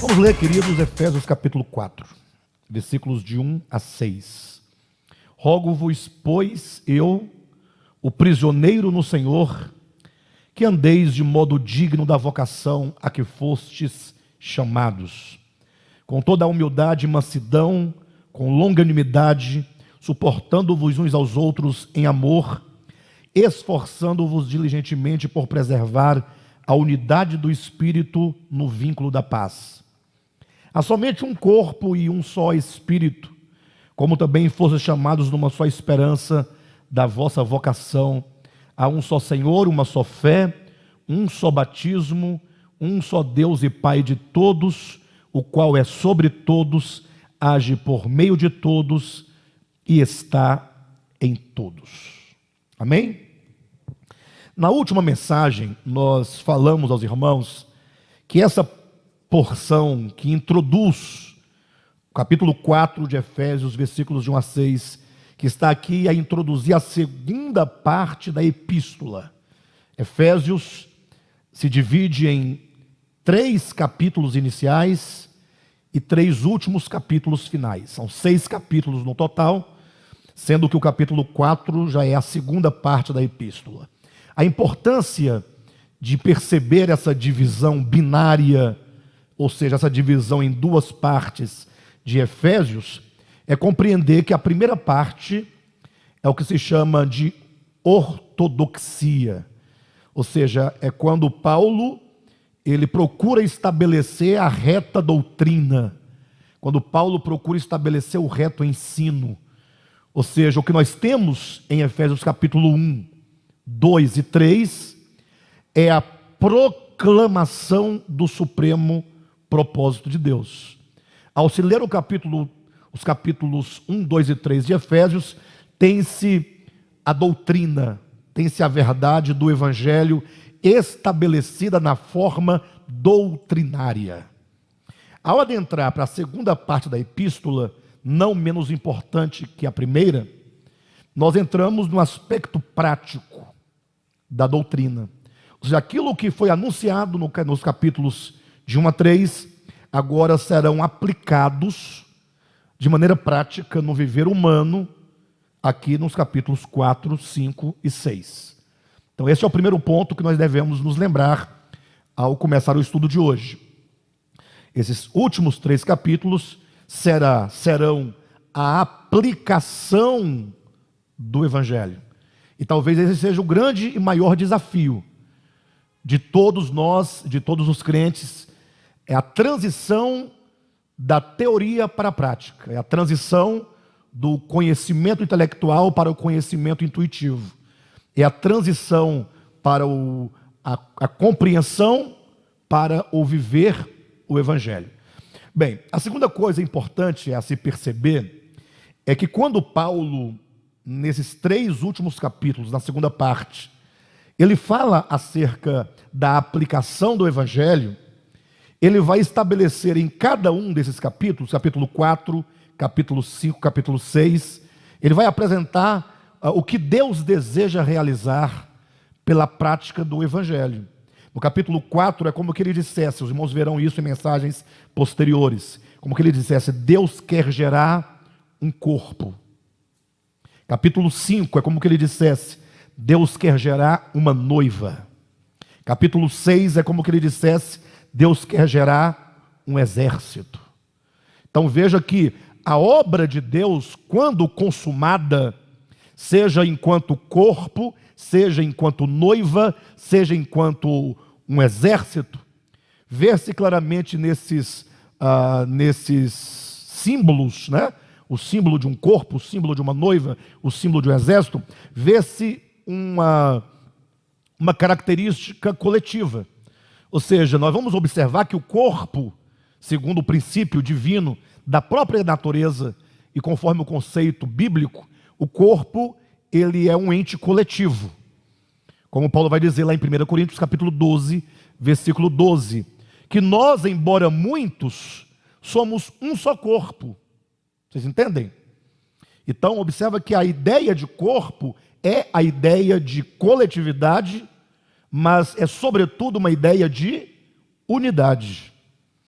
Vamos ler, queridos, Efésios capítulo 4, versículos de 1 a 6. Rogo-vos, pois, eu, o prisioneiro no Senhor, que andeis de modo digno da vocação a que fostes chamados, com toda a humildade e mansidão, com longanimidade, suportando-vos uns aos outros em amor, esforçando-vos diligentemente por preservar a unidade do Espírito no vínculo da paz. Há somente um corpo e um só Espírito, como também fostes chamados numa só esperança da vossa vocação. Há um só Senhor, uma só fé, um só batismo, um só Deus e Pai de todos, o qual é sobre todos, age por meio de todos e está em todos. Amém? Na última mensagem, nós falamos aos irmãos que essa porção que introduz o capítulo 4 de Efésios, versículos de 1 a 6, que está aqui a introduzir a segunda parte da epístola. Efésios se divide em 3 capítulos iniciais e 3 últimos capítulos finais. São 6 capítulos no total, sendo que o capítulo 4 já é a segunda parte da epístola. A importância de perceber essa divisão binária, ou seja, essa divisão em 2 partes de Efésios, é compreender que a primeira parte é o que se chama de ortodoxia, ou seja, é quando Paulo ele procura estabelecer a reta doutrina, quando Paulo procura estabelecer o reto ensino, ou seja, o que nós temos em Efésios capítulo 1, 2 e 3 é a proclamação do supremo propósito de Deus. Ao se ler os capítulos 1, 2 e 3 de Efésios, tem-se a doutrina, tem-se a verdade do Evangelho estabelecida na forma doutrinária. Ao adentrar para a segunda parte da epístola, não menos importante que a primeira, nós entramos no aspecto prático da doutrina. Ou seja, aquilo que foi anunciado nos capítulos de 1 a 3, agora serão aplicados de maneira prática no viver humano, aqui nos capítulos 4, 5 e 6. Então esse é o primeiro ponto que nós devemos nos lembrar ao começar o estudo de hoje. Esses últimos 3 capítulos serão a aplicação do Evangelho. E talvez esse seja o grande e maior desafio de todos nós, de todos os crentes, é a transição da teoria para a prática, é a transição do conhecimento intelectual para o conhecimento intuitivo, é a transição para a compreensão para o viver o Evangelho. Bem, a segunda coisa importante a se perceber é que quando Paulo, nesses 3 últimos capítulos, na segunda parte, ele fala acerca da aplicação do Evangelho, ele vai estabelecer em cada um desses capítulos, capítulo 4, capítulo 5, capítulo 6, ele vai apresentar o que Deus deseja realizar pela prática do Evangelho. No capítulo 4 é como que ele dissesse, os irmãos verão isso em mensagens posteriores, como que ele dissesse, Deus quer gerar um corpo. Capítulo 5 é como que ele dissesse, Deus quer gerar uma noiva. Capítulo 6 é como que ele dissesse, Deus quer gerar um exército. Então veja que a obra de Deus, quando consumada, seja enquanto corpo, seja enquanto noiva, seja enquanto um exército, vê-se claramente nesses símbolos, né? O símbolo de um corpo, o símbolo de uma noiva, o símbolo de um exército, vê-se uma característica coletiva. Ou seja, nós vamos observar que o corpo, segundo o princípio divino da própria natureza e conforme o conceito bíblico, o corpo, ele é um ente coletivo. Como Paulo vai dizer lá em 1 Coríntios capítulo 12, versículo 12, que nós, embora muitos, somos um só corpo. Vocês entendem? Então, observa que a ideia de corpo é a ideia de coletividade, mas é sobretudo uma ideia de unidade.